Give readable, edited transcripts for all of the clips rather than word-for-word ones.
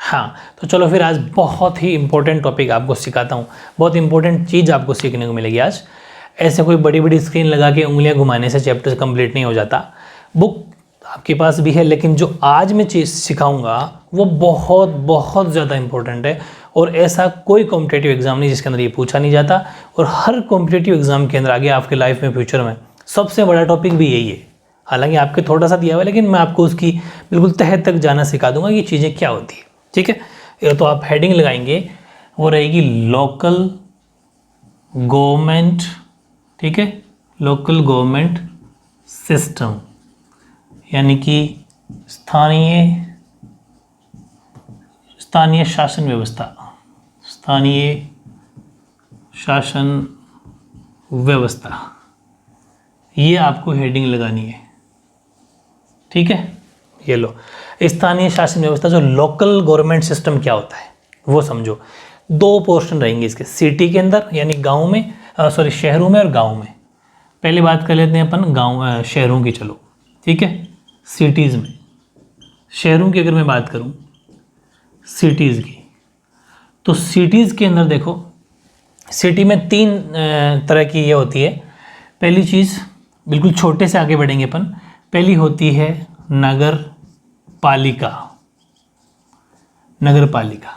हाँ, तो चलो फिर आज बहुत ही इंपॉर्टेंट टॉपिक आपको सिखाता हूँ, बहुत इंपॉर्टेंट चीज़ आपको सीखने को मिलेगी आज। ऐसे कोई बड़ी बड़ी स्क्रीन लगा के उंगलियां घुमाने से चैप्टर कंप्लीट नहीं हो जाता। बुक आपके पास भी है, लेकिन जो आज मैं चीज़ सिखाऊंगा वो बहुत बहुत ज़्यादा इंपॉर्टेंट है, और ऐसा कोई कॉम्पिटेटिव एग्जाम नहीं जिसके अंदर ये पूछा नहीं जाता। और हर कॉम्पिटेटिव एग्जाम के अंदर आगे आपके लाइफ में, फ्यूचर में सबसे बड़ा टॉपिक भी यही है। हालांकि आपके थोड़ा सा दिया हुआ है, लेकिन मैं आपको उसकी बिल्कुल तह तक जाना सिखा दूंगा ये चीज़ें क्या होती है। ठीक है, तो आप हेडिंग लगाएंगे, वो रहेगी लोकल गवर्नमेंट। ठीक है, लोकल गवर्नमेंट सिस्टम, यानी कि स्थानीय शासन व्यवस्था, स्थानीय शासन व्यवस्था, ये आपको हेडिंग लगानी है। ठीक है, ये लो, स्थानीय शासन व्यवस्था, जो लोकल गवर्नमेंट सिस्टम क्या होता है वो समझो। दो पोर्शन रहेंगे इसके, सिटी के अंदर यानी गांव में, शहरों में और गांव में। पहले बात कर लेते हैं अपन गांव शहरों की, चलो ठीक है, सिटीज़ में। शहरों की अगर मैं बात करूं, सिटीज़ की, तो सिटीज़ के अंदर देखो, सिटी में तीन तरह की ये होती है। पहली चीज़, बिल्कुल छोटे से आगे बढ़ेंगे अपन, पहली होती है नगर पालिका, नगर पालिका,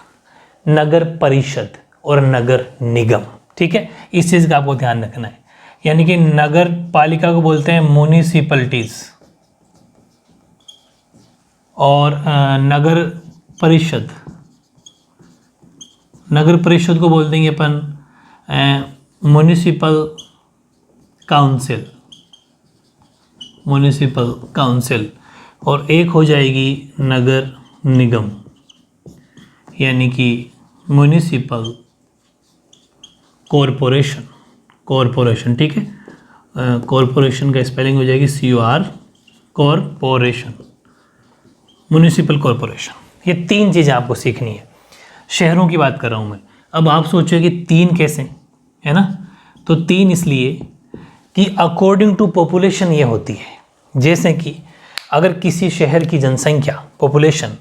नगर परिषद और नगर निगम। ठीक है, इस चीज़ का आपको ध्यान रखना है। यानी कि नगर पालिका को बोलते हैं म्युनिसिपैलिटीज, और नगर परिषद, नगर परिषद को बोल देंगे अपन म्युनिसिपल काउंसिल, म्युनिसिपल काउंसिल। और एक हो जाएगी नगर निगम, यानी कि म्युनिसिपल कॉरपोरेशन, कॉरपोरेशन। ठीक है, कॉरपोरेशन का स्पेलिंग हो जाएगी COR, कॉरपोरेशन, म्युनिसिपल कॉरपोरेशन। ये तीन चीज़ें आपको सीखनी है। शहरों की बात कर रहा हूँ मैं। अब आप सोचो कि तीन कैसे, है ना? तो तीन इसलिए कि अकॉर्डिंग टू पॉपुलेशन ये होती है। जैसे कि अगर किसी शहर की जनसंख्या, पॉपुलेशन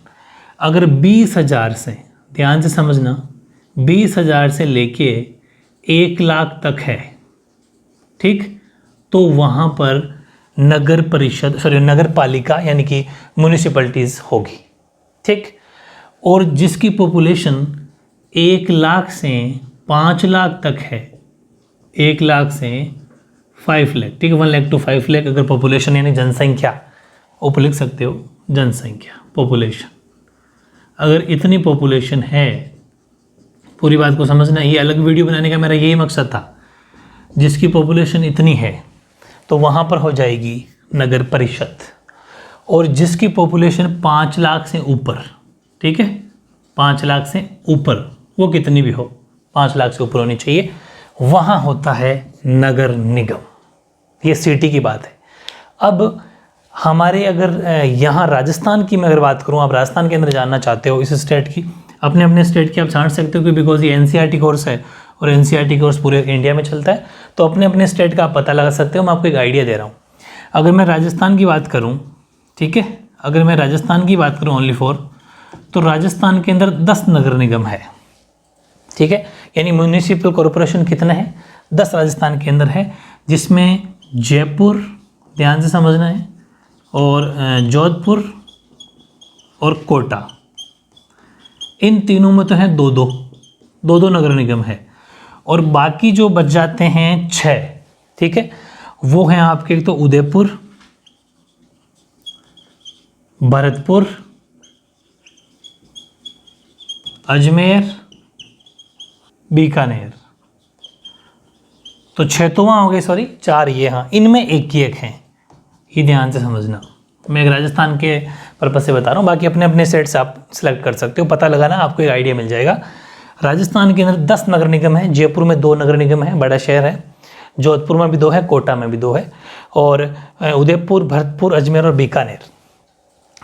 अगर 20,000 से, ध्यान से समझना, 20,000 से लेके 1 लाख तक है, ठीक, तो वहाँ पर नगर परिषद, नगर पालिका यानी कि म्युनिसिपैलिटीज़ होगी। ठीक, और जिसकी पॉपुलेशन 1 लाख से 5 लाख तक है, 1 लाख से 5 लाख, ठीक है, 1 लाख टू 5 लाख अगर पॉपुलेशन यानी जनसंख्या, ऊपर लिख सकते हो जनसंख्या, पॉपुलेशन। अगर इतनी पॉपुलेशन है, पूरी बात को समझना, ये अलग वीडियो बनाने का मेरा यही मकसद था। जिसकी पॉपुलेशन इतनी है तो वहाँ पर हो जाएगी नगर परिषद, और जिसकी पॉपुलेशन 5 लाख से ऊपर, ठीक है, 5 लाख से ऊपर, वो कितनी भी हो, 5 लाख से ऊपर होनी चाहिए, वहाँ होता है नगर निगम। ये सिटी की बात है। अब हमारे अगर यहाँ राजस्थान की मैं अगर बात करूँ, आप राजस्थान के अंदर जानना चाहते हो इस स्टेट की, अपने अपने स्टेट की आप जान सकते हो कि बिकॉज ये NCERT कोर्स है और NCERT कोर्स पूरे इंडिया में चलता है, तो अपने अपने स्टेट का आप पता लगा सकते हो। मैं आपको एक आइडिया दे रहा हूँ। अगर मैं राजस्थान की बात करूँ, ठीक है, अगर मैं राजस्थान की बात करूँ ओनली फॉर, तो राजस्थान के अंदर 10 नगर निगम है। ठीक है, यानी म्युनिसिपल कॉरपोरेशन कितने हैं, 10 राजस्थान के अंदर है, जिसमें जयपुर, ध्यान से समझना है, और जोधपुर और कोटा, इन तीनों में तो हैं दो नगर निगम है, और बाकी जो बच जाते हैं 6, ठीक है, वो हैं आपके, एक तो उदयपुर, भरतपुर, अजमेर, बीकानेर। तो 6 तो वहाँ हो गए, सॉरी 4 ये, हाँ, इनमें एक ही एक हैं, ये ध्यान से समझना। मैं एक राजस्थान के पर्पज से बता रहा हूँ, बाकी अपने अपने सेट से आप सिलेक्ट कर सकते हो, पता लगाना, आपको एक आइडिया मिल जाएगा। राजस्थान के अंदर 10 नगर निगम है, जयपुर में 2 नगर निगम है, बड़ा शहर है, जोधपुर में भी 2 है, कोटा में भी 2 है, और उदयपुर, भरतपुर, अजमेर और बीकानेर,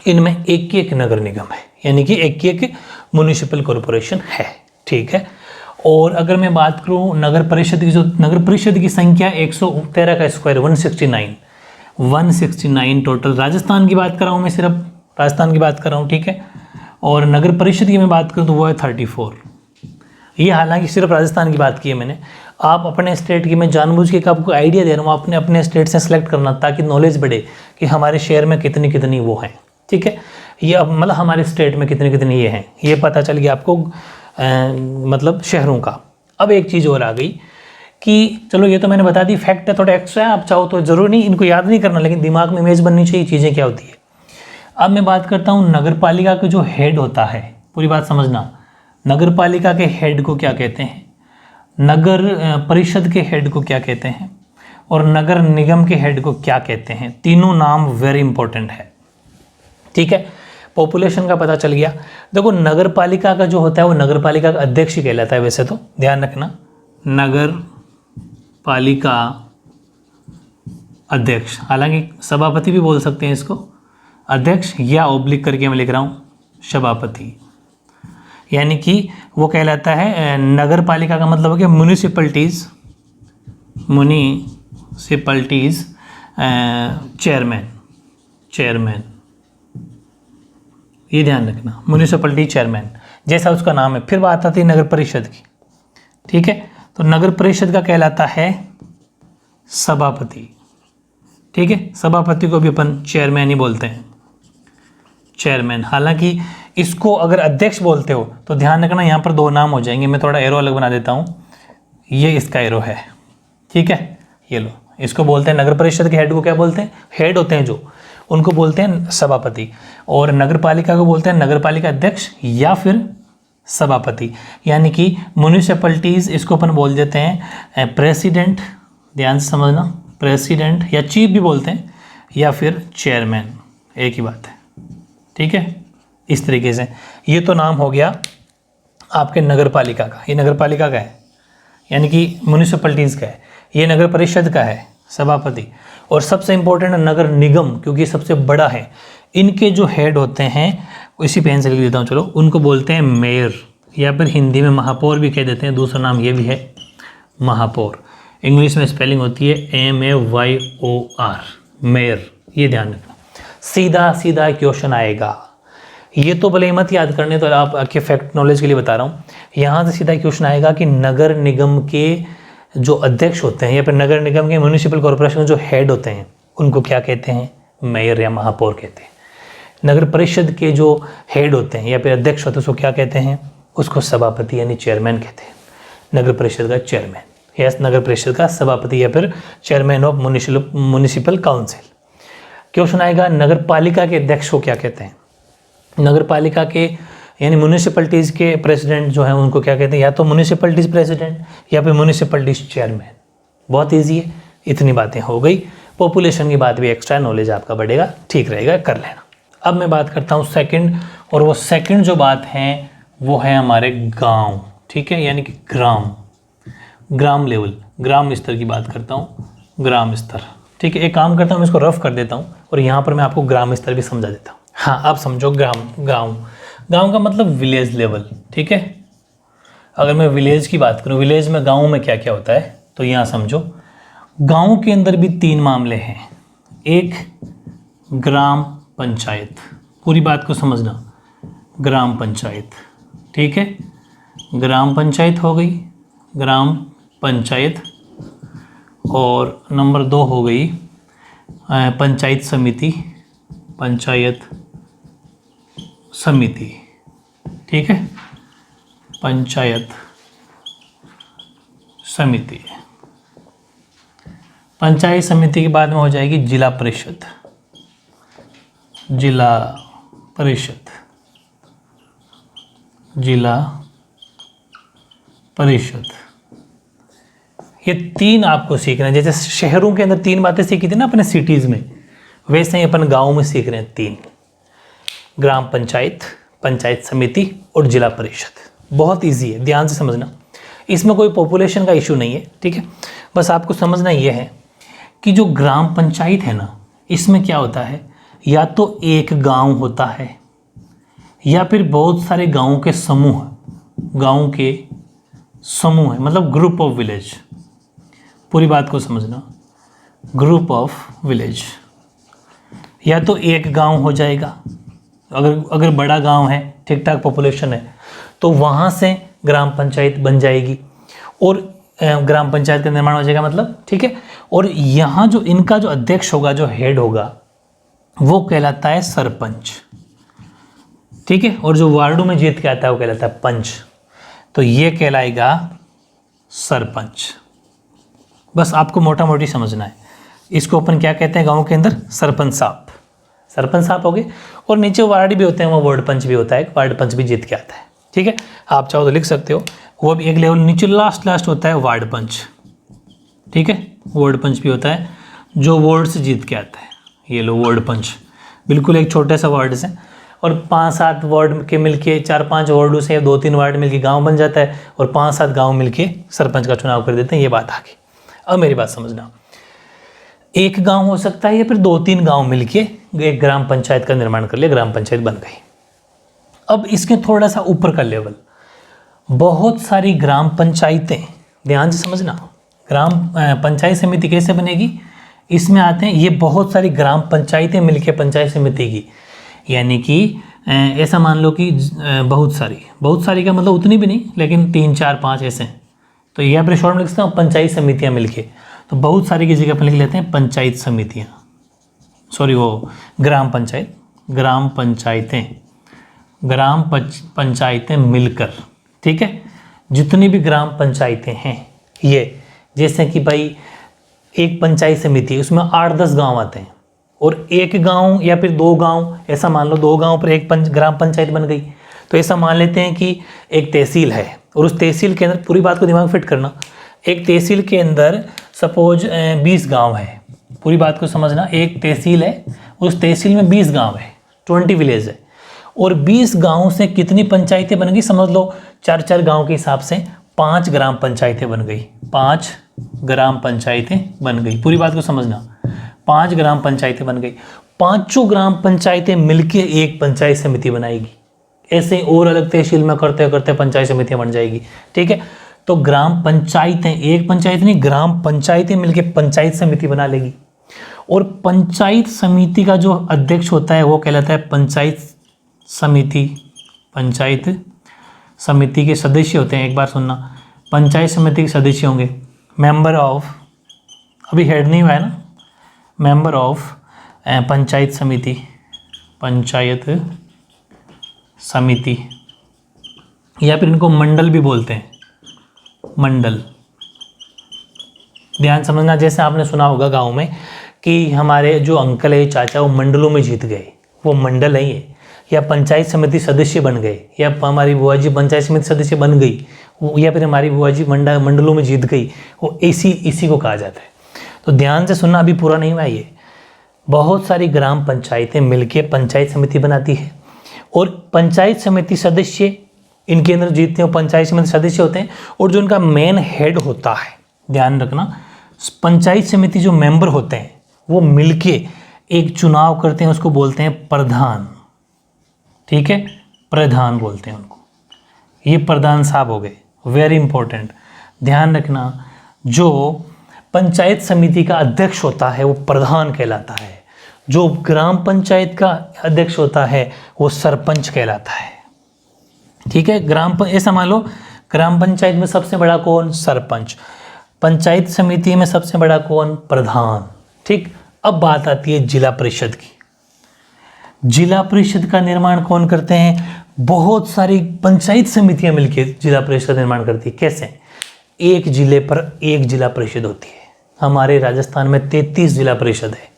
इनमें एक एक नगर निगम है, यानी कि एक एक म्युनिसिपल कॉरपोरेशन है। ठीक है, और अगर मैं बात करूँ नगर परिषद की, जो नगर परिषद की संख्या 113 का स्क्वायर, 169 टोटल। राजस्थान की बात कर रहा हूँ मैं, सिर्फ राजस्थान की बात कर रहा हूँ, ठीक है, और नगर परिषद की मैं बात करूँ तो वो है 34। ये हालांकि सिर्फ राजस्थान की बात की है मैंने, आप अपने स्टेट की, मैं जानबूझ के आपको आइडिया दे रहा हूँ, आपने अपने स्टेट से सेलेक्ट करना ताकि नॉलेज बढ़े कि हमारे शहर में कितनी कितनी वो हैं, ठीक है। ये अब मतलब हमारे स्टेट में कितनी कितनी ये हैं, ये पता चल गया आपको मतलब शहरों का। अब एक चीज़ और आ गई कि चलो ये तो मैंने बता दी, फैक्ट है, थोड़ा एक्स्ट्रा है, आप चाहो तो ज़रूर नहीं, इनको याद नहीं करना, लेकिन दिमाग में इमेज बननी चाहिए चीज़ें क्या होती है। अब मैं बात करता हूँ नगर पालिका का जो हेड होता है, पूरी बात समझना, नगर पालिका के हेड को क्या कहते हैं, नगर परिषद के हेड को क्या कहते हैं, और नगर निगम के हेड को क्या कहते हैं। तीनों नाम वेरी इंपॉर्टेंट है, ठीक है। पॉपुलेशन का पता चल गया। देखो नगर पालिका का जो होता है वो नगर पालिका का अध्यक्ष ही कहलाता है, वैसे तो ध्यान रखना, नगर पालिका अध्यक्ष, हालांकि सभापति भी बोल सकते हैं इसको, अध्यक्ष, या ओब्लिक करके मैं लिख रहा हूँ सभापति, यानी कि वो कहलाता है नगर पालिका का मतलब हो गया म्यूनिसिपलिटीज़, म्यूनिसिपलिटीज़ चेयरमैन, ये ध्यान रखना, म्यूनिसिपलिटी चेयरमैन जैसा उसका नाम है। फिर बात आती है नगर परिषद की, ठीक है। तो नगर परिषद का कहलाता है सभापति, ठीक है। सभापति को भी अपन चेयरमैन ही बोलते हैं, चेयरमैन। हालांकि इसको अगर अध्यक्ष बोलते हो तो ध्यान रखना यहाँ पर दो नाम हो जाएंगे, मैं थोड़ा एरो अलग बना देता हूँ, ये इसका एरो है, ठीक है, ये लो, इसको बोलते हैं नगर परिषद के हेड को क्या बोलते हैं, हेड होते हैं जो, उनको बोलते हैं सभापति, और नगर पालिका को बोलते हैं नगर पालिका अध्यक्ष या फिर सभापति। यानी कि म्यूनिसिपलिटीज़ इसको अपन बोल देते हैं प्रेसिडेंट, ध्यान से समझना, प्रेसिडेंट या चीफ भी बोलते हैं, या फिर चेयरमैन, एक ही बात है, ठीक है। इस तरीके से ये तो नाम हो गया आपके नगर पालिका का, ये नगर पालिका का है, यानी कि म्यूनिसिपलिटीज़ का है। ये नगर परिषद का है, सभापति। और सबसे इम्पोर्टेंट नगर निगम, क्योंकि सबसे बड़ा है, इनके जो हेड होते हैं, इसी पेन से लिख देता हूँ चलो, उनको बोलते हैं मेयर, या फिर हिंदी में महापौर भी कह देते हैं, दूसरा नाम ये भी है महापौर। इंग्लिश में स्पेलिंग होती है MAYOR, मेयर, ये ध्यान रखना। सीधा सीधा क्वेश्चन आएगा, ये तो भले मत याद करने, तो आप आपके फैक्ट नॉलेज के लिए बता रहा हूँ। यहाँ से सीधा क्वेश्चन आएगा कि नगर निगम के जो अध्यक्ष होते हैं या फिर नगर निगम के म्यूनिसिपल कॉर्पोरेशन के जो हेड होते हैं उनको क्या कहते हैं, मेयर या महापौर कहते हैं। नगर परिषद के जो हेड होते हैं या फिर अध्यक्ष होते हैं उसको क्या कहते हैं, उसको सभापति यानी चेयरमैन कहते हैं। नगर परिषद का चेयरमैन या नगर परिषद का सभापति या फिर chairman of municipal council. Question आएगा नगर पालिका के अध्यक्ष को क्या कहते हैं, नगर पालिका के यानी म्यूनिसिपलिटीज़ के प्रेसिडेंट जो हैं उनको क्या कहते हैं, या तो म्यूनिसिपलिटीज़ प्रेसिडेंट या फिर म्यूनिसिपलिटीज़ चेयरमैन। बहुत ईजी है, इतनी बातें हो गई। पॉपुलेशन की बात भी एक्स्ट्रा नॉलेज आपका बढ़ेगा, ठीक रहेगा, कर लेना। अब मैं बात करता हूँ सेकंड, और वो सेकंड जो बात है वो है हमारे गांव, ठीक है, यानी कि ग्राम लेवल, ग्राम स्तर की बात करता हूँ, ग्राम स्तर, ठीक है। एक काम करता हूँ, मैं इसको रफ कर देता हूँ और यहाँ पर मैं आपको ग्राम स्तर भी समझा देता हूँ। हाँ, आप समझो गांव का मतलब विलेज लेवल, ठीक है। अगर मैं विलेज की बात करूँ, विलेज में गांव में क्या क्या होता है, तो यहाँ समझो गांव के अंदर भी तीन मामले हैं। एक ग्राम पंचायत, पूरी बात को समझना, ग्राम पंचायत, ठीक है, ग्राम पंचायत हो गई, ग्राम पंचायत। और नंबर 2 हो गई पंचायत समिति, पंचायत समिति, ठीक है, पंचायत समिति। पंचायत समिति के बाद में हो जाएगी जिला परिषद, जिला परिषद, जिला परिषद। ये तीन आपको सीखना है। जैसे शहरों के अंदर तीन बातें सीखी थी ना अपने सिटीज़ में, वैसे ही अपन गाँव में सीख रहे हैं तीन, ग्राम पंचायत, पंचायत समिति और जिला परिषद। बहुत इजी है, ध्यान से समझना, इसमें कोई पॉपुलेशन का इशू नहीं है, ठीक है। बस आपको समझना ये है कि जो ग्राम पंचायत है ना, इसमें क्या होता है, या तो एक गांव होता है या फिर बहुत सारे गांवों के समूह, गांव के समूह है, मतलब ग्रुप ऑफ विलेज। पूरी बात को समझना, ग्रुप ऑफ विलेज, या तो एक गांव हो जाएगा, अगर बड़ा गांव है, ठीक ठाक पॉपुलेशन है, तो वहाँ से ग्राम पंचायत बन जाएगी और ग्राम पंचायत का निर्माण हो जाएगा, मतलब ठीक है। और यहाँ जो इनका जो अध्यक्ष होगा, जो हेड होगा, वो कहलाता है सरपंच, ठीक है। और जो वार्डों में जीत के आता है वो कहलाता है पंच। तो ये कहलाएगा सरपंच। बस आपको मोटा मोटी समझना है। इसको अपन क्या कहते हैं गांव के अंदर? सरपंच साहब। सरपंच साहब हो गए। और नीचे वार्ड भी होते हैं, वो वार्ड पंच भी होता है, वार्ड पंच भी जीत के आता है, ठीक है। आप चाहो तो लिख सकते हो। वो भी एक लेवल नीचे लास्ट होता है वार्ड पंच, ठीक है। वार्ड पंच भी होता है जो वार्ड से जीत के आता है। ये लो वार्ड पंच, बिल्कुल एक छोटे सा वार्ड से, और 5-7 वार्ड के मिलके, 4-5 वार्डों से 2-3 वार्ड मिलके गांव बन जाता है, और 5-7 गांव मिलके सरपंच का चुनाव कर देते हैं। ये बात आ गई। अब मेरी बात समझना, एक गांव हो सकता है या फिर 2-3 गांव मिलके एक ग्राम पंचायत का निर्माण कर लिया, ग्राम पंचायत बन गई। अब इसके थोड़ा सा ऊपर का लेवल, बहुत सारी ग्राम पंचायतें, ध्यान से समझना, ग्राम पंचायत समिति कैसे बनेगी, इसमें आते हैं ये बहुत सारी ग्राम पंचायतें मिलके पंचायत समिति की, यानी कि ऐसा मान लो कि बहुत सारी का मतलब उतनी भी नहीं, लेकिन 3-4-5 ऐसे। तो यहाँ पर शॉर्ट में लिखता हूँ पंचायत समितियाँ मिलके, तो बहुत सारी की जगह पर लिख लेते हैं पंचायत समितियाँ, सॉरी वो ग्राम पंचायतें मिलकर, ठीक है। जितनी भी ग्राम पंचायतें हैं ये, जैसे कि भाई एक पंचायत समिति है, उसमें 8-10 गांव आते हैं, और एक गांव या फिर 2 गांव, ऐसा मान लो 2 गांव पर एक ग्राम पंचायत बन गई। तो ऐसा मान लेते हैं कि एक तहसील है, और उस तहसील के अंदर, पूरी बात को दिमाग फिट करना, एक तहसील के अंदर सपोज 20 गांव है, पूरी बात को समझना, एक तहसील है, उस तहसील में 20 गांव है, 20 विलेज है, और 20 गांव से कितनी पंचायतें बन गई, समझ लो 4-4 गांव के हिसाब से 5 ग्राम पंचायतें बन गई, 5 ग्राम पंचायतें बन गई। पूरी बात को समझना, 5 ग्राम पंचायतें बन गई, 5 ग्राम पंचायतें मिलके एक पंचायत समिति बनाएगी। ऐसे और अलग तहसील में करते करते पंचायत समितियां बन जाएगी, ठीक है। तो ग्राम पंचायतें, एक पंचायत नहीं, ग्राम पंचायतें मिलके पंचायत समिति बना लेगी, और पंचायत समिति का जो अध्यक्ष होता है वो कहलाता है पंचायत समिति। पंचायत समिति के सदस्य होते हैं, एक बार सुनना, पंचायत समिति के सदस्य होंगे मेंबर ऑफ, अभी हेड नहीं हुआ है ना, मेंबर ऑफ पंचायत समिति, या फिर इनको मंडल भी बोलते हैं, मंडल। ध्यान समझना, जैसे आपने सुना होगा गांव में कि हमारे जो अंकल है, चाचा, वो मंडलों में जीत गए, वो मंडल है ये, या पंचायत समिति सदस्य बन गए, या हमारी बुआ जी पंचायत समिति सदस्य बन गई, या फिर हमारी बुआ जी मंडलों में जीत गई, वो इसी को कहा जाता है। तो ध्यान से सुनना, अभी पूरा नहीं हुआ ये। बहुत सारी ग्राम पंचायतें मिलके पंचायत समिति बनाती है, और पंचायत समिति सदस्य इनके अंदर जीतते हैं, पंचायत समिति सदस्य होते हैं, और जो इनका मेन हेड होता है, ध्यान रखना, पंचायत समिति जो मेंबर होते हैं वो मिलके एक चुनाव करते हैं, उसको बोलते हैं प्रधान, ठीक है, प्रधान बोलते हैं उनको। ये प्रधान साहब हो गए, वेरी इंपॉर्टेंट, ध्यान रखना। जो पंचायत समिति का अध्यक्ष होता है वो प्रधान कहलाता है, जो ग्राम पंचायत का अध्यक्ष होता है वो सरपंच कहलाता है, ठीक है। ऐसा मान लो ग्राम पंचायत में सबसे बड़ा कौन? सरपंच। पंचायत समिति में सबसे बड़ा कौन? प्रधान, ठीक। अब बात आती है जिला परिषद की। जिला परिषद का निर्माण कौन करते हैं? बहुत सारी पंचायत समितियां मिलकर जिला परिषद का निर्माण करती है। कैसे? एक जिले पर एक जिला परिषद होती है। हमारे राजस्थान में 33 जिला परिषद है,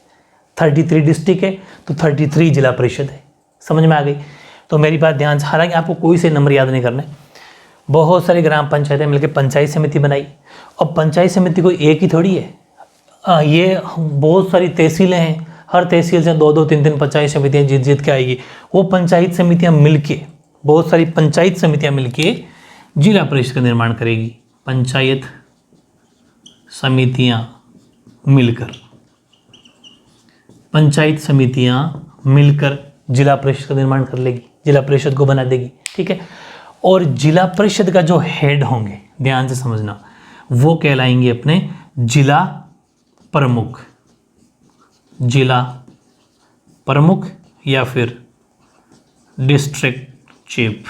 33 डिस्ट्रिक्ट है, तो 33 जिला परिषद है। समझ में आ गई? तो मेरी बात ध्यान से, हालांकि आपको कोई से नंबर याद नहीं करने। बहुत सारी ग्राम पंचायतें मिलकर पंचायत समिति बनाई। अब पंचायत समिति कोई एक ही थोड़ी है, ये बहुत सारी तहसीलें हैं, हर तहसील से 2-2, 3-3 पंचायत समितियां जीत के आएगी। वो पंचायत समितियां मिलके, बहुत सारी पंचायत समितियां मिलके जिला परिषद का निर्माण करेगी। पंचायत समितियां मिलकर, पंचायत समितियां मिलकर जिला परिषद का निर्माण कर लेगी, जिला परिषद को बना देगी, ठीक है। और जिला परिषद का जो हेड होंगे, ध्यान से समझना, वो कहलाएंगे अपने जिला प्रमुख। जिला प्रमुख या फिर डिस्ट्रिक्ट चीफ,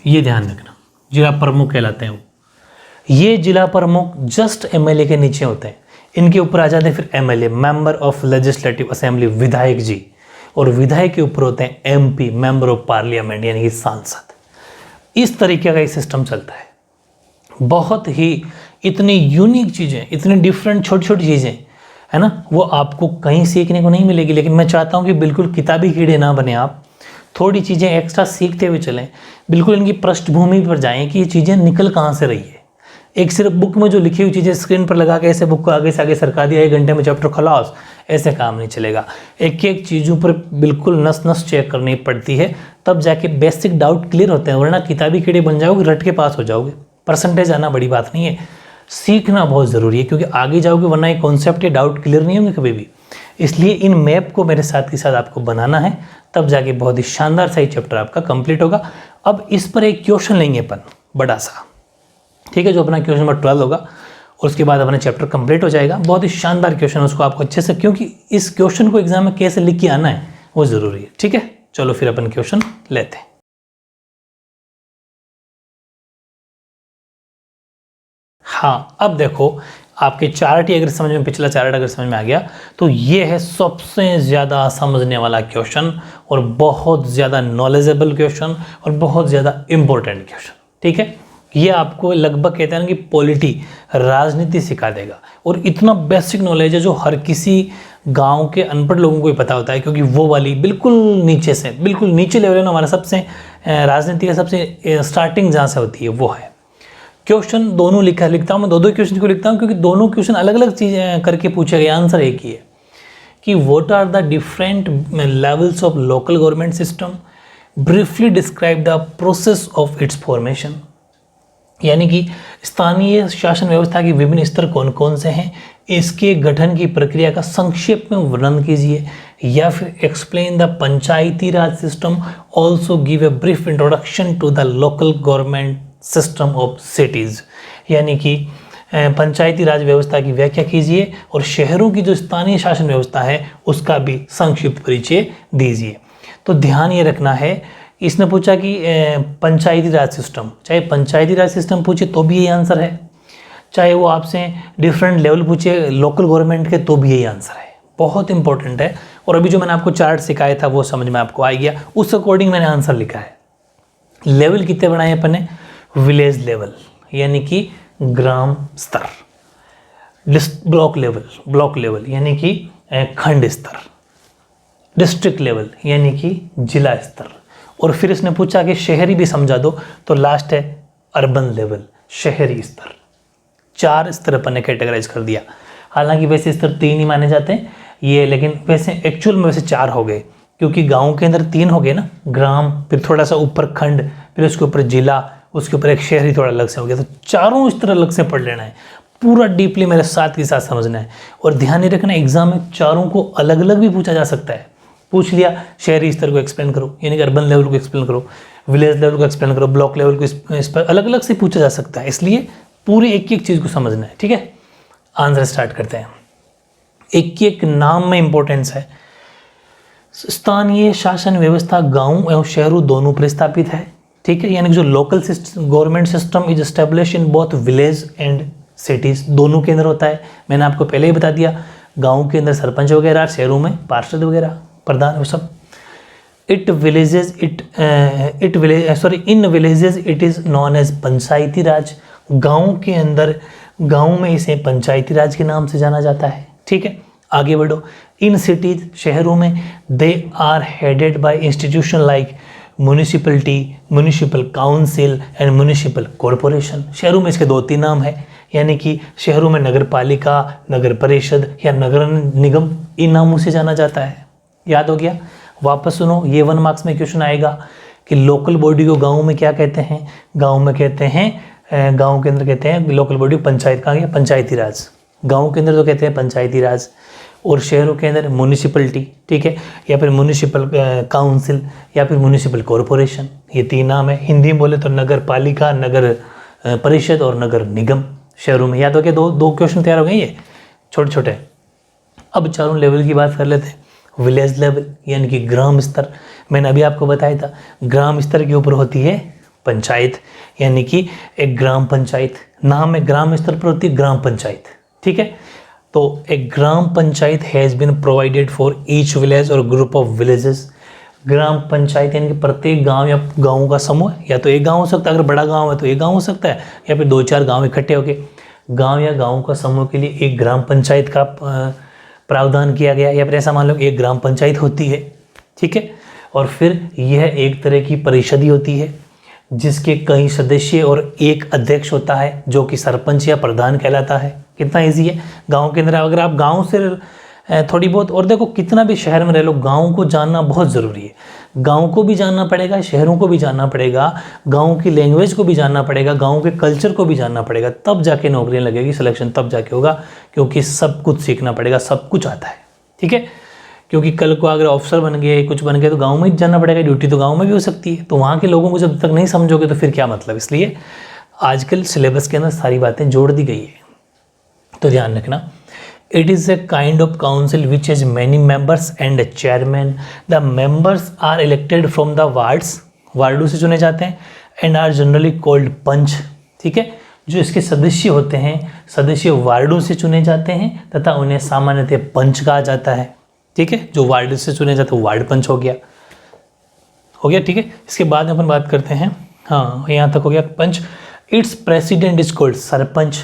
ये ध्यान रखना, जिला प्रमुख कहलाते हैं वो। ये जिला प्रमुख जस्ट एमएलए के नीचे होते हैं, इनके ऊपर आ जाते हैं फिर MLA, member of legislative assembly, विधायक जी, और विधायक के ऊपर होते हैं एमपी, मेंबर ऑफ पार्लियामेंट, यानी कि सांसद। इस तरीके का ये सिस्टम चलता है। बहुत ही इतनी यूनिक चीज़ें, इतनी डिफरेंट छोटी छोटी चीज़ें, है ना, वो आपको कहीं सीखने को नहीं मिलेगी। लेकिन मैं चाहता हूँ कि बिल्कुल किताबी कीड़े ना बने आप, थोड़ी चीज़ें एक्स्ट्रा सीखते हुए चलें, बिल्कुल इनकी पृष्ठभूमि पर जाएं कि ये चीज़ें निकल कहाँ से रही है। एक सिर्फ बुक में जो लिखी हुई चीज़ें स्क्रीन पर लगा के ऐसे बुक को आगे से आगे सरका दिया, 1 घंटे में चैप्टर खलास, ऐसे काम नहीं चलेगा। एक एक चीज़ों पर बिल्कुल नस नस चेक करनी पड़ती है, तब जाके बेसिक डाउट क्लियर होते हैं, वरना किताबी कीड़े बन जाओगे, रट के पास हो जाओगे। परसेंटेज आना बड़ी बात नहीं है, सीखना बहुत ज़रूरी है, क्योंकि आगे जाओगे वरना ये कॉन्सेप्ट या डाउट क्लियर नहीं होंगे कभी भी। इसलिए इन मैप को मेरे साथ के साथ आपको बनाना है, तब जाके बहुत ही शानदार सा चैप्टर आपका कंप्लीट होगा। अब इस पर एक क्वेश्चन लेंगे अपन बड़ा सा, ठीक है, जो अपना क्वेश्चन नंबर 12 होगा, और उसके बाद अपना चैप्टर कंप्लीट हो जाएगा। बहुत ही शानदार क्वेश्चन है, उसको आपको अच्छे से, क्योंकि इस क्वेश्चन को एग्जाम में कैसे लिख के आना है वो ज़रूरी है। ठीक है, चलो फिर अपन क्वेश्चन लेते हैं। हाँ, अब देखो आपके चार्ट ही अगर समझ में, पिछला चार्ट अगर समझ में आ गया, तो ये है सबसे ज़्यादा समझने वाला क्वेश्चन, और बहुत ज़्यादा नॉलेजेबल क्वेश्चन, और बहुत ज़्यादा इम्पोर्टेंट क्वेश्चन। ठीक है, ये आपको लगभग कहते हैं कि पॉलिटी, राजनीति सिखा देगा, और इतना बेसिक नॉलेज है जो हर किसी गांव के अनपढ़ लोगों को ही पता होता है, क्योंकि वो वाली बिल्कुल नीचे से, बिल्कुल नीचे लेवल में हमारा सबसे राजनीति का सबसे स्टार्टिंग जहाँ से होती है वो है। क्वेश्चन दोनों लिखता हूँ मैं, दो क्वेश्चन को लिखता हूँ, क्योंकि दोनों क्वेश्चन अलग अलग चीज़ें करके पूछे गए, आंसर एक ही है कि what are the different levels of local government system, briefly describe the process of its formation, यानी कि स्थानीय शासन व्यवस्था के विभिन्न स्तर कौन कौन से हैं, इसके गठन की प्रक्रिया का संक्षेप में वर्णन कीजिए, या फिर explain the panchayati raj system, also give a brief introduction to the local government system of cities, यानी कि पंचायती राज व्यवस्था की व्याख्या कीजिए, और शहरों की जो स्थानीय शासन व्यवस्था है उसका भी संक्षिप्त परिचय दीजिए। तो ध्यान ये रखना है, इसने पूछा कि पंचायती राज सिस्टम, चाहे पंचायती राज सिस्टम पूछे तो भी यही आंसर है, चाहे वो आपसे डिफरेंट लेवल पूछे लोकल गवर्नमेंट के तो भी यही आंसर है। बहुत इंपॉर्टेंट है, और अभी जो मैंने आपको चार्ट सिखाया था वो समझ में आपको आ गया, उस अकॉर्डिंग मैंने आंसर लिखा है। लेवल कितने बनाए अपन ने, विलेज लेवल यानी कि ग्राम स्तर, ब्लॉक लेवल यानी कि खंड स्तर, डिस्ट्रिक्ट लेवल यानी कि जिला स्तर, और फिर इसने पूछा कि शहरी भी समझा दो, तो लास्ट है अर्बन लेवल, शहरी स्तर। 4 स्तर अपन ने कैटेगराइज कर दिया। हालांकि वैसे स्तर 3 ही माने जाते हैं ये, लेकिन वैसे एक्चुअल में वैसे 4 हो गए, क्योंकि गांव के अंदर 3 हो गए ना, ग्राम, फिर थोड़ा सा ऊपर खंड, फिर उसके ऊपर जिला, उसके ऊपर एक शहरी थोड़ा अलग से हो गया। तो चारों इस तरह अलग से पढ़ लेना है, पूरा डीपली मेरे साथ के साथ समझना है। और ध्यान ही रखना, एग्जाम में चारों को अलग अलग भी पूछा जा सकता है। पूछ लिया शहरी स्तर को एक्सप्लेन करो, यानी कि अर्बन लेवल को एक्सप्लेन करो, विलेज लेवल को एक्सप्लेन करो, ब्लॉक लेवल को, इस पर अलग अलग से पूछा जा सकता है। इसलिए पूरी एक एक चीज़ को समझना है। ठीक है, आंसर स्टार्ट करते हैं। एक एक नाम में इंपॉर्टेंस है। स्थानीय शासन व्यवस्था गांव एवं शहरों दोनों पर स्थापित है। ठीक है, यानी कि जो local government system is establish in both village and cities, दोनों के अंदर होता है। मैंने आपको पहले ही बता दिया, गांव के अंदर सरपंच वगैरह, शहरों में पार्षद वगैरह, प्रधान, वो सब। In villages it is known as panchayati raj, गांव के अंदर, गांव में इसे पंचायती राज के नाम से जाना जाता है। ठीक है, आगे बढ़ो। इन सिटीज, शहरों में, they are headed by institution like municipality, municipal council and municipal corporation. शहरों में इसके 2-3 नाम है, यानी कि शहरों में नगर पालिका, नगर परिषद या नगर निगम, इन नामों से जाना जाता है। याद हो गया? वापस सुनो, ये 1 मार्क्स में क्वेश्चन आएगा कि लोकल बॉडी को गाँव में क्या कहते हैं। गाँव में कहते हैं, गाँव के अंदर कहते हैं लोकल बॉडी को पंचायत, कहाँ गया, पंचायती राज। गाँव के अंदर तो कहते हैं पंचायती राज, और शहरों के अंदर म्यूनिसिपलिटी, ठीक है, या फिर म्यूनिसिपल काउंसिल या फिर म्यूनिसिपल कॉरपोरेशन, ये 3 नाम है। हिंदी में बोले तो नगर पालिका, नगर परिषद और नगर निगम। शहरों में याद हो गया, 2 क्वेश्चन तैयार हो गए ये छोटे छोटे। अब चारों लेवल की बात कर लेते हैं। विलेज लेवल यानी कि ग्राम स्तर, मैंने अभी आपको बताया था ग्राम स्तर के ऊपर होती है पंचायत, यानी कि एक ग्राम पंचायत, नाम में ग्राम स्तर पर होती है ग्राम पंचायत, ठीक है। तो एक gram panchayat has been provided for each village और group of villages. Gram panchayat यानी कि प्रत्येक गांव या गाँवों का समूह, या तो एक गांव हो सकता है, अगर बड़ा गांव है तो एक गांव हो सकता है, या फिर 2-4 गांव इकट्ठे होके गांव या गाँव का समूह के लिए एक ग्राम पंचायत का प्रावधान किया गया, या फिर ऐसा मान लो एक ग्राम पंचायत होती है, ठीक है। और फिर यह एक तरह की परिषद ही होती है जिसके कई सदस्य और एक अध्यक्ष होता है जो कि सरपंच या प्रधान कहलाता है। कितना इजी है। गांव के अंदर अगर आप गांव से थोड़ी बहुत, और देखो कितना भी शहर में रह लो, गांव को जानना बहुत ज़रूरी है। गांव को भी जानना पड़ेगा, शहरों को भी जानना पड़ेगा, गांव की लैंग्वेज को भी जानना पड़ेगा, गांव के कल्चर को भी जानना पड़ेगा, तब जाके नौकरियां लगेगी, सिलेक्शन तब जाके होगा, क्योंकि सब कुछ सीखना पड़ेगा, सब कुछ आता है, ठीक है। क्योंकि कल को अगर ऑफिसर बन गए, कुछ बन गए, तो गांव में ही जानना पड़ेगा, ड्यूटी तो गांव में भी हो सकती है, तो वहाँ के लोगों को जब तक नहीं समझोगे तो फिर क्या मतलब। इसलिए आजकल सिलेबस के अंदर सारी बातें जोड़ दी गई है, तो ध्यान रखना। It is a kind of council which has many members and a chairman. The members are elected from the wards, वार्डों से चुने जाते हैं, and are generally called panch, ठीक है। जो इसके सदस्य होते हैं, सदस्य वार्डों से चुने जाते हैं तथा उन्हें सामान्यतः पंच कहा जाता है, ठीक है। जो वार्ड से चुने जाते हैं वार्ड पंच हो गया, ठीक है। इसके बाद अपन बात करते हैं, हाँ यहाँ तक हो गया पंच। Its president is called sarpanch,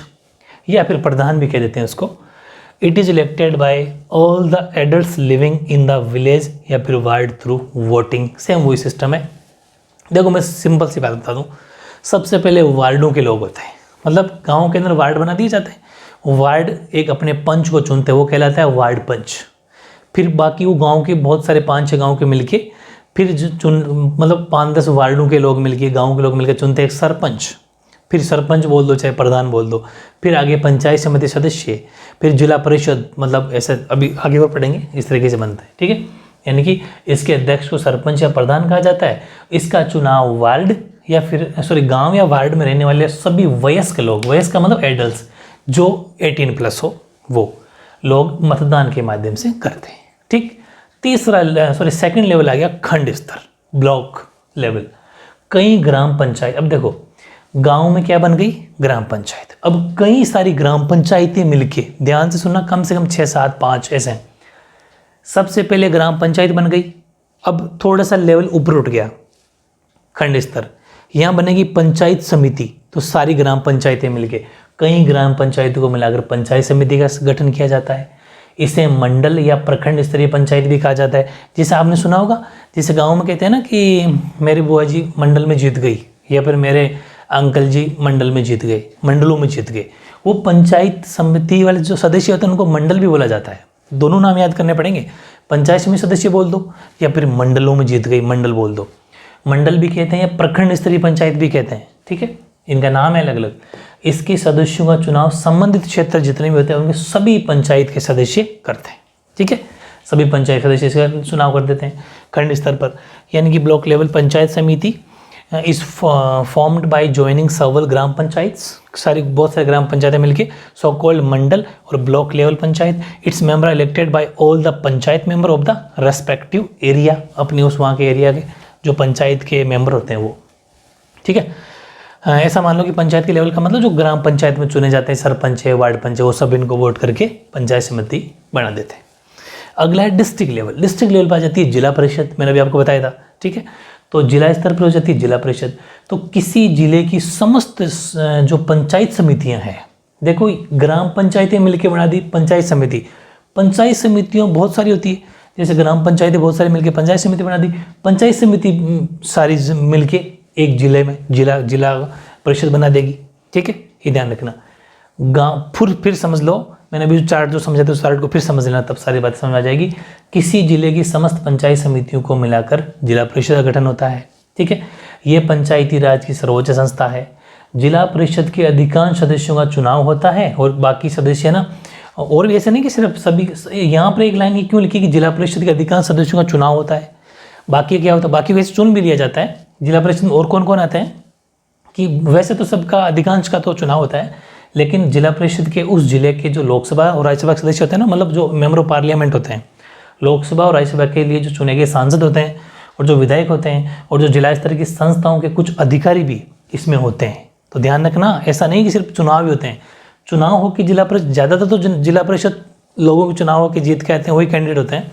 या फिर प्रधान भी कह देते हैं उसको। It is elected by all the adults living in the village या फिर वार्ड थ्रू वोटिंग। सेम वही सिस्टम है। देखो मैं सिंपल सी बात बता दूँ, सबसे पहले वार्डों के लोग होते हैं, मतलब गाँव के अंदर वार्ड बना दिए जाते हैं, वार्ड एक अपने पंच को चुनते हैं, वो कहलाता है वार्ड पंच। फिर बाकी वो गांव के बहुत सारे 5-6 गांव के मिलके फिर मतलब 5-10 वार्डों के लोग मिलके, गांव के लोग मिलकर चुनते हैं एक सरपंच। फिर सरपंच बोल दो चाहे प्रधान बोल दो, फिर आगे पंचायत समिति सदस्य, फिर जिला परिषद, मतलब ऐसे अभी आगे और पढ़ेंगे, इस तरीके से बनता है, ठीक है। यानी कि इसके अध्यक्ष को सरपंच या प्रधान कहा जाता है। इसका चुनाव वार्ड या फिर गाँव या वार्ड में रहने वाले सभी वयस्क लोग, वयस्क का मतलब एडल्ट, जो 18+ हो, वो लोग मतदान के माध्यम से करते हैं, ठीक। सेकंड लेवल आ गया खंड स्तर, ब्लॉक लेवल। कई ग्राम पंचायत, अब देखो गांव में क्या बन गई, ग्राम पंचायत। अब कई सारी ग्राम पंचायतें मिलके, ध्यान से सुनना, कम से कम 6, 7, 5 ऐसे हैं। सबसे पहले ग्राम पंचायत बन गई, अब थोड़ा सा लेवल ऊपर उठ गया, खंड स्तर। यहाँ बनेगी पंचायत समिति, तो सारी ग्राम पंचायतें मिलके, कई ग्राम पंचायतों को मिलाकर पंचायत समिति का गठन किया जाता है। इसे मंडल या प्रखंड स्तरीय पंचायत भी कहा जाता है। जिसे आपने सुना होगा, जिसे गांव में कहते हैं ना कि मेरी बुआ जी मंडल में जीत गई, या फिर मेरे अंकल जी मंडल में जीत गए, मंडलों में जीत गए। वो पंचायत समिति वाले जो सदस्य होते हैं उनको मंडल भी बोला जाता है। दोनों नाम याद करने पड़ेंगे, पंचायत समिति सदस्य बोल दो या फिर मंडलों में जीत गई मंडल बोल दो। मंडल भी कहते हैं या प्रखंड स्तरीय पंचायत भी कहते हैं, ठीक है। इनका नाम है अलग अलग। इसके सदस्यों का चुनाव संबंधित क्षेत्र जितने भी होते हैं उनके सभी पंचायत के सदस्य करते हैं, ठीक है। सभी पंचायत सदस्य इसका चुनाव कर देते हैं खंड स्तर पर। यानी कि ब्लॉक लेवल पंचायत समिति इज फॉर्म्ड बाय जॉइनिंग सर्वल ग्राम पंचायत्स, बहुत सारे ग्राम पंचायतें मिलके सो कॉल्ड मंडल और block level panchayat. Its member elected by all the panchayat member of the respective area, अपने उस वहाँ के एरिया के जो पंचायत के मेंबर होते हैं वो, ठीक है। ऐसा मान लो कि पंचायत के लेवल का मतलब जो ग्राम पंचायत में चुने जाते हैं, सरपंच है, वार्ड पंच है, वो सब इनको वोट करके पंचायत समिति बना देते हैं। अगला है डिस्ट्रिक्ट लेवल। डिस्ट्रिक्ट लेवल पर आ जाती है जिला परिषद, मैंने अभी आपको बताया था, ठीक है। तो जिला स्तर पर हो जाती है जिला परिषद। तो किसी जिले की समस्त जो पंचायत समितियां हैं, देखो ग्राम पंचायतें मिलकर बना दी पंचायत समिति। पंचायत समितियों बहुत सारी होती है, जैसे ग्राम पंचायतें बहुत सारी मिलकर पंचायत समिति बना दी। पंचायत समिति सारी मिलके एक जिले में जिला परिषद बना देगी, ठीक है। ये ध्यान रखना। गाँव फिर समझ लो, मैंने अभी चार्ट जो समझा था उस चार्ट को फिर समझ लेना, तब सारी बातें समझ आ जाएगी। किसी जिले की समस्त पंचायत समितियों को मिलाकर जिला परिषद का गठन होता है, ठीक है। ये पंचायती राज की सर्वोच्च संस्था है। जिला परिषद के अधिकांश सदस्यों का चुनाव होता है और बाकी सदस्य ना, और भी ऐसे नहीं कि सिर्फ सभी, यहाँ पर एक लाइन ये क्यों लिखी कि जिला परिषद के अधिकांश सदस्यों का चुनाव होता है, बाकी क्या होता है, बाकी वैसे चुन भी लिया जाता है। जिला परिषद में और कौन कौन आते हैं कि वैसे तो सबका अधिकांश का तो चुनाव होता है, लेकिन जिला परिषद के उस जिले के जो लोकसभा और राज्यसभा के सदस्य होते हैं ना, मतलब जो मेंबर ऑफ पार्लियामेंट होते हैं, लोकसभा और राज्यसभा के लिए जो चुने गए सांसद होते हैं और जो विधायक होते हैं और जो जिला स्तर की संस्थाओं के कुछ अधिकारी भी इसमें होते हैं। तो ध्यान रखना, ऐसा नहीं कि सिर्फ चुनाव ही होते हैं, चुनाव हो कि जिला परिषद, ज़्यादातर तो जिला परिषद लोगों के चुनाव हो के जीत के आते हैं वही कैंडिडेट होते हैं,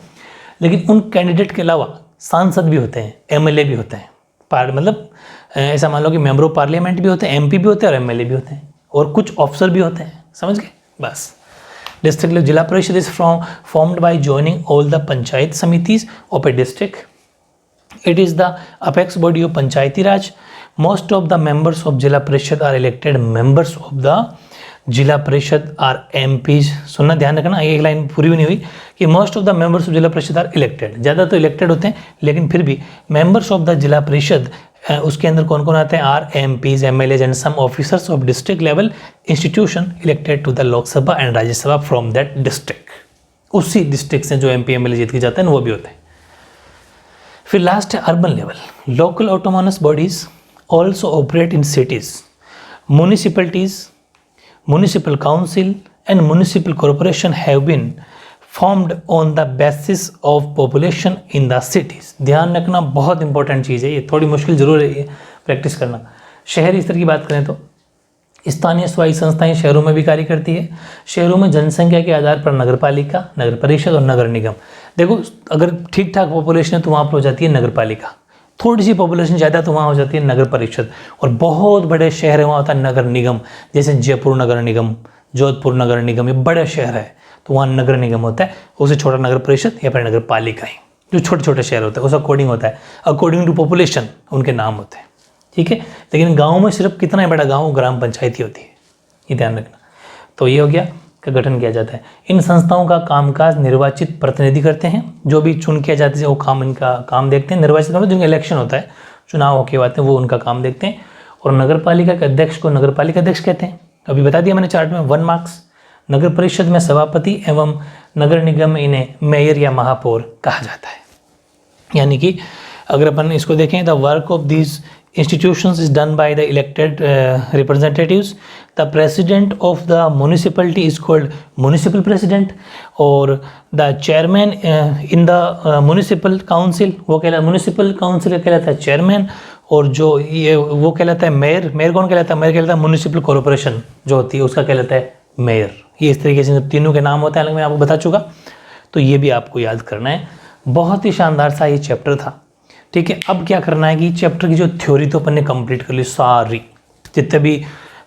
लेकिन उन कैंडिडेट के अलावा सांसद भी होते हैं, एमएलए भी होते हैं, मतलब ऐसा मान लो कि मेंबर ऑफ पार्लियामेंट भी होते हैं, एमपी भी होते हैं और एमएलए भी होते हैं, और कुछ ऑफिसर भी होते हैं। समझ गए? बस। डिस्ट्रिक्ट जिला परिषद is formed by joining all the panchayat samitis of a district. It is the apex body of Panchayati Raj. Most of the members of Jila Parishad are elected members of the जिला परिषद are MPs। सुनना, ध्यान रखना, एक line पूरी भी नहीं हुई कि most of the members of जिला परिषद आर इलेक्टेड। ज़्यादा तो इलेक्टेड होते हैं, लेकिन फिर भी मेंबर्स ऑफ द जिला परिषद उसके अंदर कौन कौन आते हैं? Are MPs, MLAs and some officers of district level institution elected to the Lok Sabha and Rajya Sabha from that district. उसी डिस्ट्रिक्ट से जो MP MLA जीत के जाते हैं वो भी होते हैं। फिर लास्ट है urban level. Local autonomous bodies also operate in cities, municipalities, municipal council and municipal corporation have been formed on the basis of population in the cities। ध्यान रखना, बहुत इंपॉर्टेंट चीज़ है ये, थोड़ी मुश्किल जरूर है ये प्रैक्टिस करना। शहरी स्तर की बात करें तो स्थानीय स्वयं संस्थाएं शहरों में भी कार्य करती है। शहरों में जनसंख्या के आधार पर नगर पालिका, नगर परिषद और नगर निगम। देखो, अगर ठीक ठाक पॉपुलेशन है तो वहाँ पर हो जाती है नगर पालिका, थोड़ी सी पॉपुलेशन ज़्यादा तो वहाँ हो जाती है नगर परिषद, और बहुत बड़े शहर है वहाँ होता है नगर निगम। जैसे जयपुर नगर निगम, जोधपुर नगर निगम, ये बड़े शहर है तो वहाँ नगर निगम होता है, उससे छोटा नगर परिषद या फिर नगर पालिका ही। जो छोटे छोटे शहर होते हैं उस अकॉर्डिंग होता है, अकॉर्डिंग टू पॉपुलेशन उनके नाम होते हैं। ठीक है, लेकिन गाँव में सिर्फ कितना है बड़ा गाँव, ग्राम पंचायत ही होती है, ये ध्यान रखना। तो ये हो गया का गठन किया जाता है। इन संस्थाओं का कामकाज निर्वाचित प्रतिनिधि करते हैं, जो भी चुन किया जाता है वो काम, इनका काम देखते हैं। निर्वाचित मतलब जिनका इलेक्शन होता है, चुनाव होके आते हैं, वो उनका काम देखते हैं। और नगर पालिका के अध्यक्ष को नगर पालिका अध्यक्ष कहते हैं, अभी बता दिया मैंने चार्ट में, 1 मार्क्स। नगर परिषद में सभापति एवं नगर निगम में इन्हें मेयर या महापौर कहा जाता है। यानी कि अगर अपन इसको देखें, the work of these institutions is done by the elected representatives. The president of the municipality is called municipal president, और the chairman in the municipal council वो कहलाता, municipal council कहलाता है chairman, और जो ये वो कहलाता है मेयर। मेयर कौन कहलाता है? मेयर कहलाता है म्यूनिसिपल कॉर्पोरेशन जो होती है उसका कहलाता है मेयर। ये इस तरीके से तीनों के नाम होते हैं, अलग मैं आपको बता चुका, तो ये भी आपको याद करना है। बहुत ही शानदार सा ये चैप्टर था। ठीक है, अब क्या करना है कि चैप्टर की जो थ्योरी तो अपन ने कंप्लीट कर ली सारी, जितने भी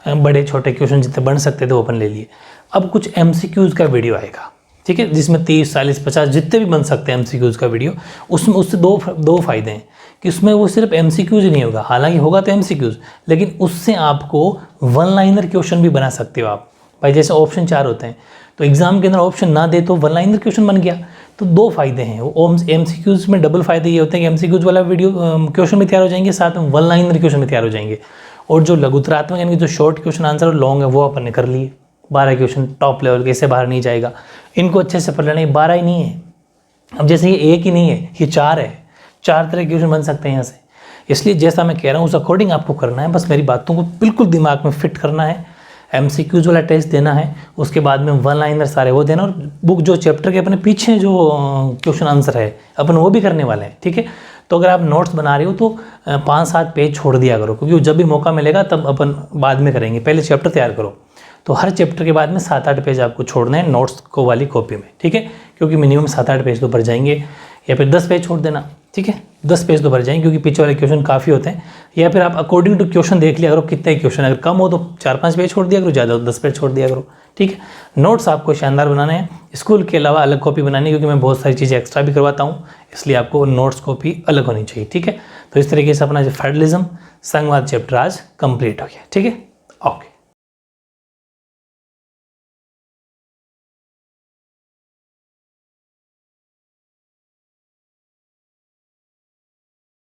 बड़े छोटे क्वेश्चन जितने बन सकते थे वो अपन ले लिए। अब कुछ MCQs का वीडियो आएगा, ठीक है, जिसमें 30, 40, 50 जितने भी बन सकते हैं MCQs का वीडियो। उसमें उससे दो फायदे हैं कि उसमें वो सिर्फ MCQs ही नहीं होगा, हालांकि होगा तो MCQs, लेकिन उससे आपको 1 लाइनर क्वेश्चन भी बना सकते हो आप। भाई जैसे ऑप्शन 4 होते हैं, तो एग्जाम के अंदर ऑप्शन ना दे तो 1 लाइनर क्वेश्चन बन गया। तो 2 फायदे हैं वो MCQs में। डबल फायदे ये होते हैं कि MCQs वाला वीडियो क्वेश्चन भी तैयार हो जाएंगे, साथ में 1 लाइनर क्वेश्चन भी तैयार हो जाएंगे। और जो लघुतरात्मक यानी कि जो शॉर्ट क्वेश्चन आंसर और लॉन्ग है वो अपन ने कर लिए। 12 क्वेश्चन टॉप लेवल के, इससे बाहर नहीं जाएगा। इनको अच्छे से पढ़ लेना। 12 ही नहीं है, अब जैसे ये 1 ही नहीं है, ये 4 है। 4 तरह के क्वेश्चन बन सकते हैं यहाँ से। इसलिए जैसा मैं कह रहा हूँ उस अकॉर्डिंग आपको करना है, बस मेरी बातों को बिल्कुल दिमाग में फिट करना है। MCQs वाला टेस्ट देना है, उसके बाद में 1 लाइनर सारे वो देना, और बुक जो चैप्टर के अपने पीछे जो क्वेश्चन आंसर है अपन वो भी करने वाले हैं। ठीक है, तो अगर आप नोट्स बना रहे हो तो 5-7 पेज छोड़ दिया करो, क्योंकि जब भी मौका मिलेगा तब अपन बाद में करेंगे, पहले चैप्टर तैयार करो। तो हर चैप्टर के बाद में 7-8 पेज आपको छोड़ना है नोट्स को वाली कॉपी में। ठीक है, क्योंकि मिनिमम 7-8 पेज तो भर जाएंगे, या फिर 10 पेज छोड़ देना। ठीक है, 10 पेज तो भर जाएंगे क्योंकि पीछे वाले क्वेश्चन काफ़ी होते हैं। या फिर आप अकॉर्डिंग टू क्वेश्चन देख लिया करो कितने क्वेश्चन, अगर कम हो तो 4-5 पेज छोड़ दिया करो, ज़्यादा हो 10 पेज छोड़ दिया करो। ठीक है, नोट्स आपको शानदार बनाने हैं, स्कूल के अलावा अलग कॉपी बनानी है, क्योंकि मैं बहुत सारी चीज़ें एक्स्ट्रा भी करवाता हूँ, इसलिए आपको नोट्स कॉपी अलग होनी चाहिए। ठीक है, तो इस तरीके से अपना जो फेडरलिज्म संघवाद चैप्टर आज कंप्लीट हो गया। ठीक है, ओके।